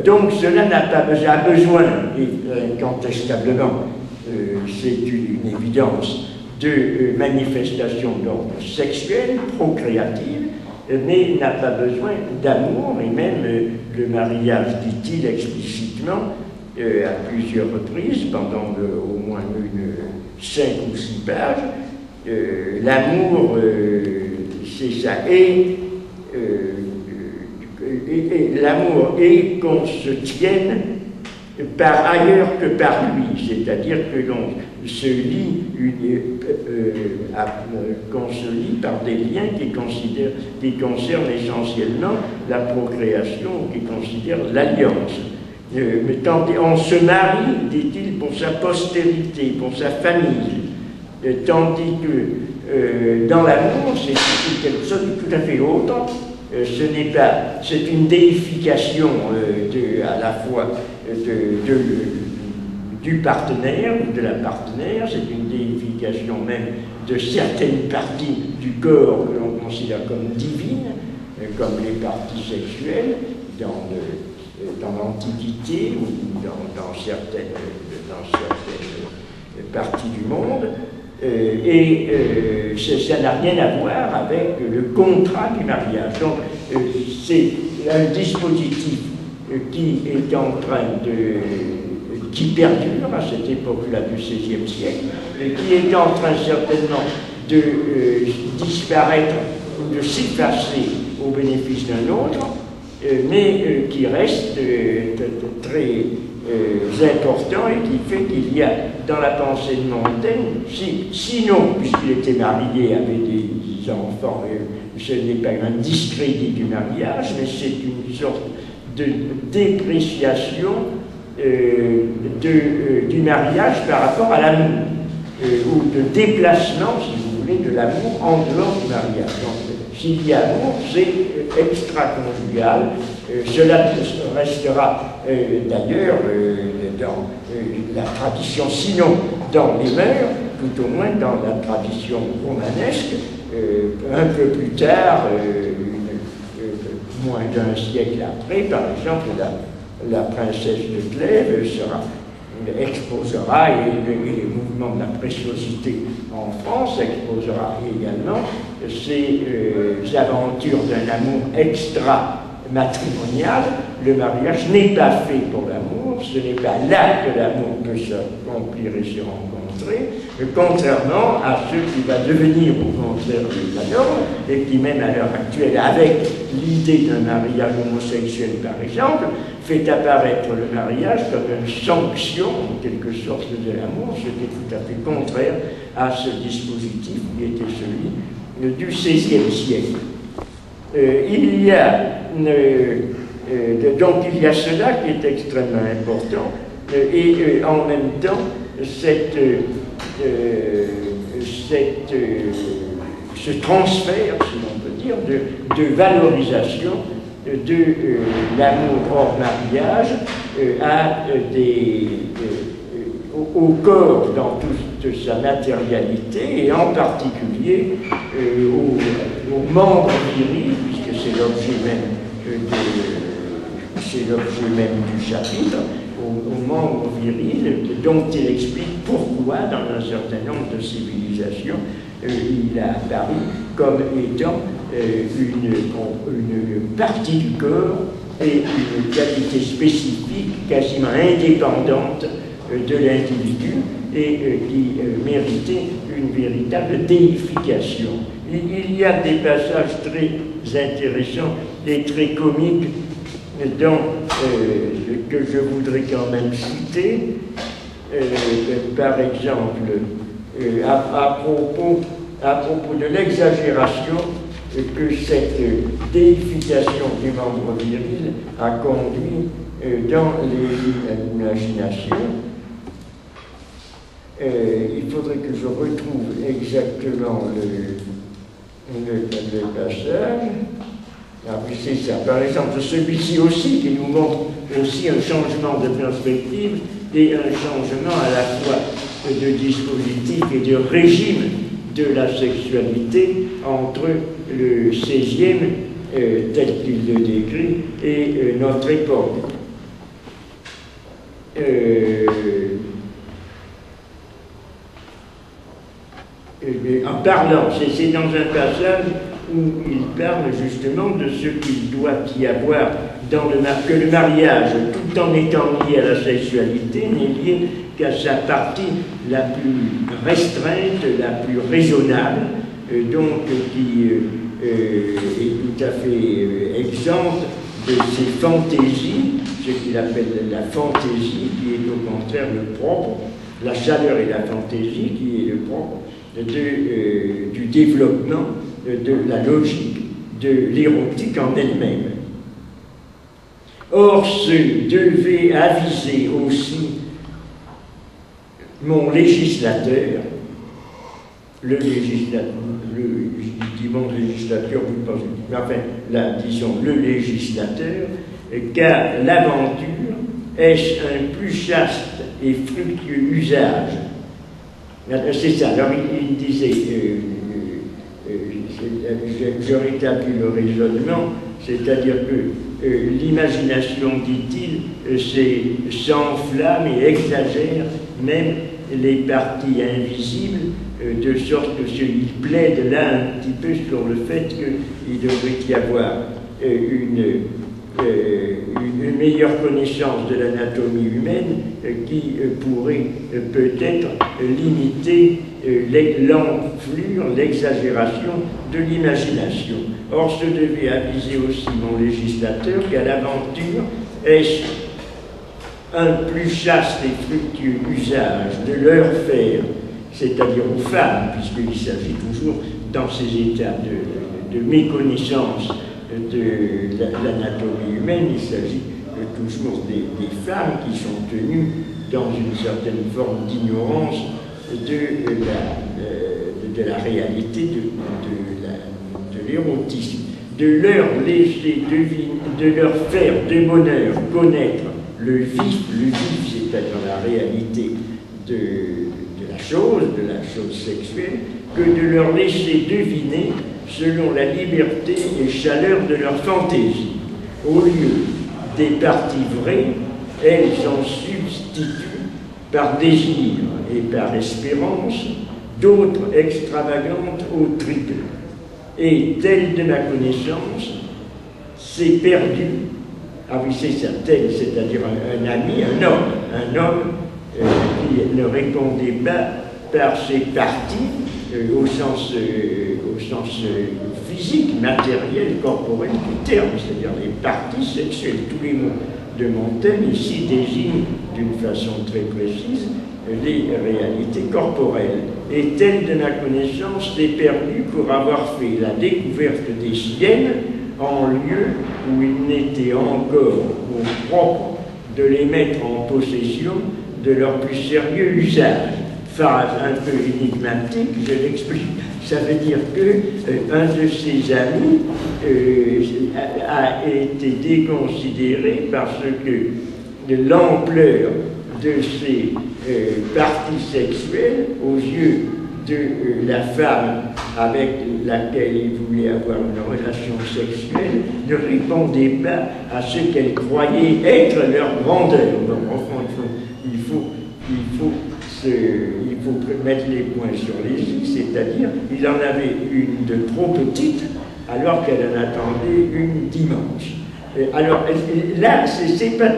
Donc cela n'a pas besoin, incontestablement, c'est une évidence, de manifestations d'ordre sexuel, procréative, mais n'a pas besoin d'amour, et même le mariage, dit-il explicitement, à plusieurs reprises, pendant au moins 5 ou 6 pages, l'amour, c'est ça, et l'amour est qu'on se tienne par ailleurs que par lui, c'est-à-dire que l'on se lie, qu'on se lie par des liens qui concernent essentiellement la procréation, qui considèrent l'alliance. Mais on se marie, dit-il, pour sa postérité, pour sa famille, tandis que dans l'amour, c'est quelque chose de tout à fait autre. C'est une déification à la fois du partenaire ou de la partenaire, c'est une déification même de certaines parties du corps que l'on considère comme divines, comme les parties sexuelles dans l'Antiquité ou dans certaines parties du monde. Ça n'a rien à voir avec le contrat du mariage. Donc, c'est un dispositif qui est en train qui perdure à cette époque-là du XVIe siècle, et qui est en train certainement de disparaître ou de s'effacer au bénéfice d'un autre, mais qui reste très important et qui fait qu'il y a dans la pensée de Montaigne, sinon, puisqu'il était marié, avait des enfants, ce n'est pas un discrédit du mariage, mais c'est une sorte de dépréciation du mariage par rapport à l'amour, ou de déplacement, si vous voulez, de l'amour en dehors du mariage. Donc, s'il y a amour, c'est extra-conjugal. Cela restera d'ailleurs dans la tradition, sinon dans les mœurs, tout au moins dans la tradition romanesque. Un peu plus tard, moins d'un siècle après, par exemple, la princesse de Clèves exposera, et les mouvements de la préciosité en France exposera également ces aventures d'un amour extra-matrimonial. Le mariage n'est pas fait pour l'amour, ce n'est pas là que l'amour peut s'accomplir et se rencontrer, contrairement à ce qui va devenir au contraire la norme, et qui même à l'heure actuelle, avec l'idée d'un mariage homosexuel par exemple, fait apparaître le mariage comme une sanction, en quelque sorte, de l'amour, ce qui est tout à fait contraire à ce dispositif qui était celui du XVIe siècle. Donc il y a cela qui est extrêmement important, et en même temps, ce transfert, si l'on peut dire, de valorisation de l'amour hors mariage au corps dans toute sa matérialité, et en particulier aux membres virils, puisque c'est l'objet même du chapitre, aux membres virils, dont il explique pourquoi, dans un certain nombre de civilisations, il a apparu comme étant une partie du corps et une qualité spécifique, quasiment indépendante de l'individu, et qui méritait une véritable déification. Il y a des passages très intéressants et très comiques que je voudrais quand même citer, par exemple, à propos de l'exagération que cette déification du membre viril a conduit dans l'imagination. Il faudrait que je retrouve exactement le passage. Ah oui, c'est ça. Par exemple, celui-ci aussi, qui nous montre aussi un changement de perspective et un changement à la fois de dispositif et de régime de la sexualité entre le XVIe tel qu'il le décrit, et notre époque. En parlant, c'est dans un passage où il parle justement de ce qu'il doit y avoir dans que le mariage, tout en étant lié à la sexualité, n'est lié qu'à sa partie la plus restreinte, la plus raisonnable, donc qui est tout à fait exempte de ces fantaisies, ce qu'il appelle la fantaisie, qui est au contraire le propre, la chaleur et la fantaisie, qui est le propre du développement de la logique, de l'érotique en elle-même. Or, ce devait aviser aussi mon législateur, le législateur, je dis mon législateur, vous pensez, mais enfin, disons le législateur, car l'aventure est un plus chaste et fructueux usage. C'est ça, alors il disait, je rétablis le raisonnement, c'est-à-dire que l'imagination, dit-il, s'enflamme et exagère même les parties invisibles, de sorte qu'il plaide là un petit peu sur le fait qu'il devrait y avoir une meilleure connaissance de l'anatomie humaine qui pourrait peut-être limiter l'enflure, l'exagération de l'imagination. Or, ce devait aviser aussi mon législateur qu'à l'aventure est un plus chaste et fructueux usage de leur faire, c'est-à-dire aux femmes, puisqu'il s'agit toujours dans ces états de méconnaissance de l'anatomie humaine, il s'agit toujours des femmes qui sont tenues dans une certaine forme d'ignorance de la réalité de l'érotisme, de leur laisser de leur faire de bonheur connaître le vif, c'est-à-dire la réalité de la chose sexuelle, que de leur laisser deviner selon la liberté et chaleur de leur fantaisie. Au lieu des parties vraies, elles en substituent par désir et par espérance d'autres extravagantes au triple. Et tel de ma connaissance, c'est perdu. Ah oui, c'est ça, tel, c'est-à-dire un ami, un homme qui ne répondait pas par ses parties au sens physique, matériel, corporel du terme, c'est-à-dire les parties sexuelles. Tous les mots de Montaigne ici désignent d'une façon très précise les réalités corporelles. Et telle de ma connaissance, c'est perdu pour avoir fait la découverte des siennes en lieu où il n'était encore au propre de les mettre en possession de leur plus sérieux usage. Phrase un peu énigmatique, je l'explique. Ça veut dire qu'un de ses amis a été déconsidéré parce que l'ampleur de ses parties sexuelles aux yeux de la femme avec laquelle il voulait avoir une relation sexuelle ne répondait pas à ce qu'elle croyait être leur grandeur. Donc, enfin, il faut mettre les points sur les i, c'est-à-dire il en avait une de trop petite alors qu'elle en attendait une d'immense. Alors là, c'est pas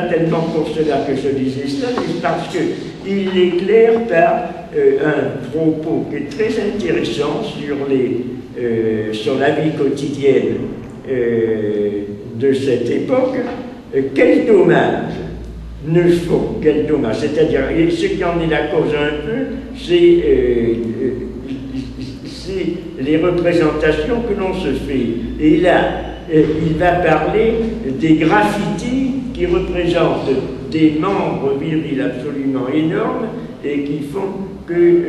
tellement pour cela que je disais cela, mais parce qu'il éclaire par un propos qui est très intéressant sur la vie quotidienne de cette époque. Quel dommage ne font, quel dommage, c'est-à-dire, et ce qui en est la cause un peu, c'est les représentations que l'on se fait. Et là, il va parler des graffitis qui représentent des membres virils absolument énormes et qui font que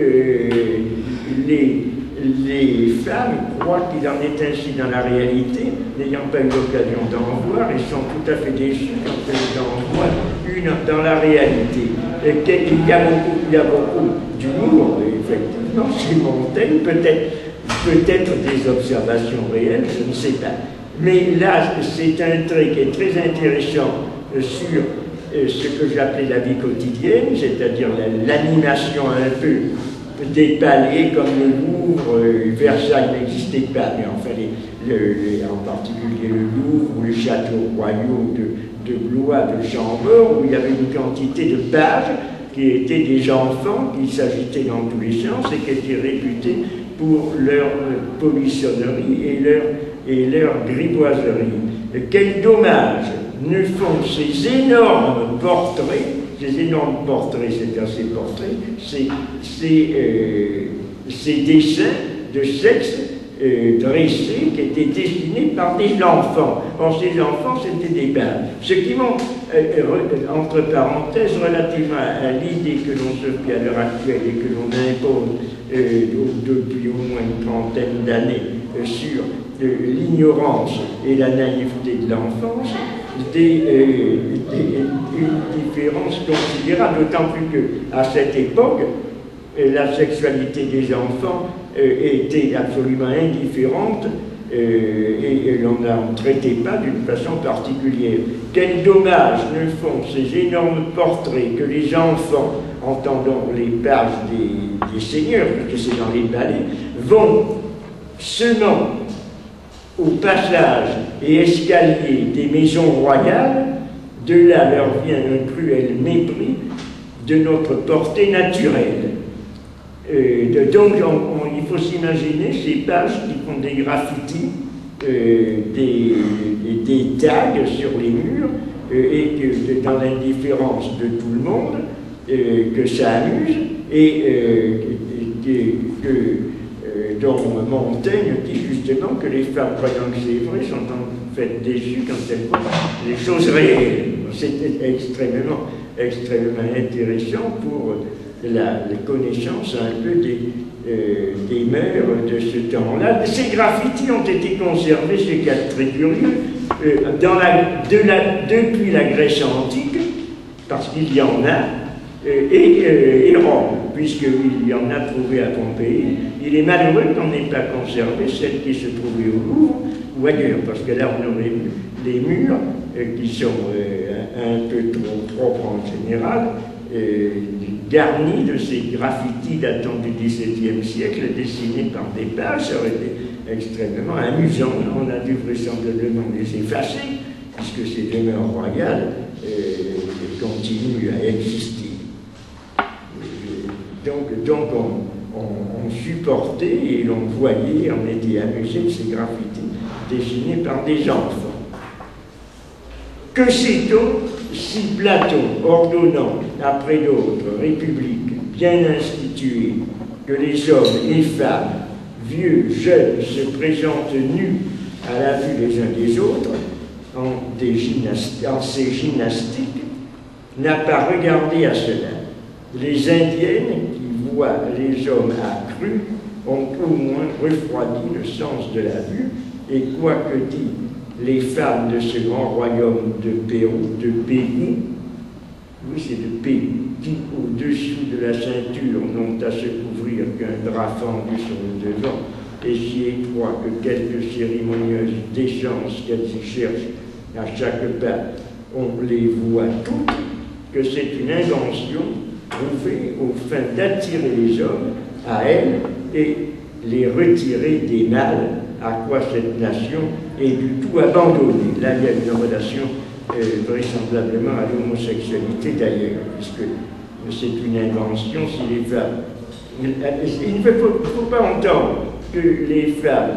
les femmes croient qu'il en est ainsi dans la réalité, n'ayant pas eu l'occasion d'en voir, et sont tout à fait déçues quand elles en voient une dans la réalité. Et il y a beaucoup d'humour, effectivement, chez Montaigne, peut-être des observations réelles, je ne sais pas. Mais là, c'est un trait qui est très intéressant sur ce que j'appelais la vie quotidienne, c'est-à-dire l'animation un peu des palais comme le Louvre. Versailles n'existait pas, mais enfin, en particulier le Louvre ou les châteaux royaux de Blois, de Chambord, où il y avait une quantité de pages qui étaient des enfants qui s'agitaient dans tous les sens et qui étaient réputés pour leur polissonnerie et leur grivoiserie. Et quel dommage ne font ces énormes portraits, c'est-à-dire ces portraits, ces dessins de sexe dressés qui étaient dessinés par des enfants. Or, ces enfants, c'était des bains. Ce qui montre, entre parenthèses, relativement à l'idée que l'on se fait à l'heure actuelle et que l'on impose depuis au moins une trentaine d'années sur l'ignorance et la naïveté de l'enfance, une différence considérable, d'autant plus qu'à cette époque, la sexualité des enfants était absolument indifférente et l'on n'en traitait pas d'une façon particulière. Quel dommage ne font ces énormes portraits que les enfants, entendant les pages des seigneurs, parce que c'est dans les ballets, vont semant au passage et escalier des maisons royales. De là leur vient un cruel mépris de notre portée naturelle. Donc il faut s'imaginer ces pages qui font des graffitis, des tags sur les murs, et que dans l'indifférence de tout le monde, que ça amuse, et dont Montaigne dit justement que les femmes, croyant que c'est vrai, sont en fait déçues quand elles voient les choses réelles. C'était extrêmement intéressant pour la connaissance un peu des mœurs de ce temps-là. Ces graffitis ont été conservés, c'est très curieux, depuis la Grèce antique, parce qu'il y en a, et Rome, puisqu'il y en a trouvé à Pompéi. Il est malheureux qu'on n'ait pas conservé celles qui se trouvaient au Louvre ou ailleurs, parce que là on aurait vu les murs qui sont un peu trop en général, garnis de ces graffitis datant du XVIIe siècle, dessinés par des pages. Ça aurait été extrêmement amusant. On a dû vraisemblablement les effacer, puisque ces demeures royales continuent à exister. Donc on supportait et l'on voyait, on était amusé de ces graffitis dessinés par des enfants. Que sait-on si Platon, ordonnant, après d'autres, républiques bien instituées, que les hommes et femmes, vieux, jeunes, se présentent nus à la vue les uns des autres, en ces gymnastiques, n'a pas regardé à cela. Les Indiennes, qui voient les hommes accrus, ont au moins refroidi le sens de la vue, et quoi que dit les femmes de ce grand royaume de Pégou, oui c'est de Pégou, qui au-dessous de la ceinture n'ont à se couvrir qu'un drap fendu sur le devant, et si étroit que quelques cérémonieuses déchences qu'elles y cherchent à chaque pas, on les voit toutes, que c'est une invention trouvée au fin d'attirer les hommes à elle et les retirer des mâles, à quoi cette nation est du tout abandonnée. Là, il y a une relation vraisemblablement à l'homosexualité d'ailleurs, puisque c'est une invention si les femmes... Il ne faut pas entendre que les femmes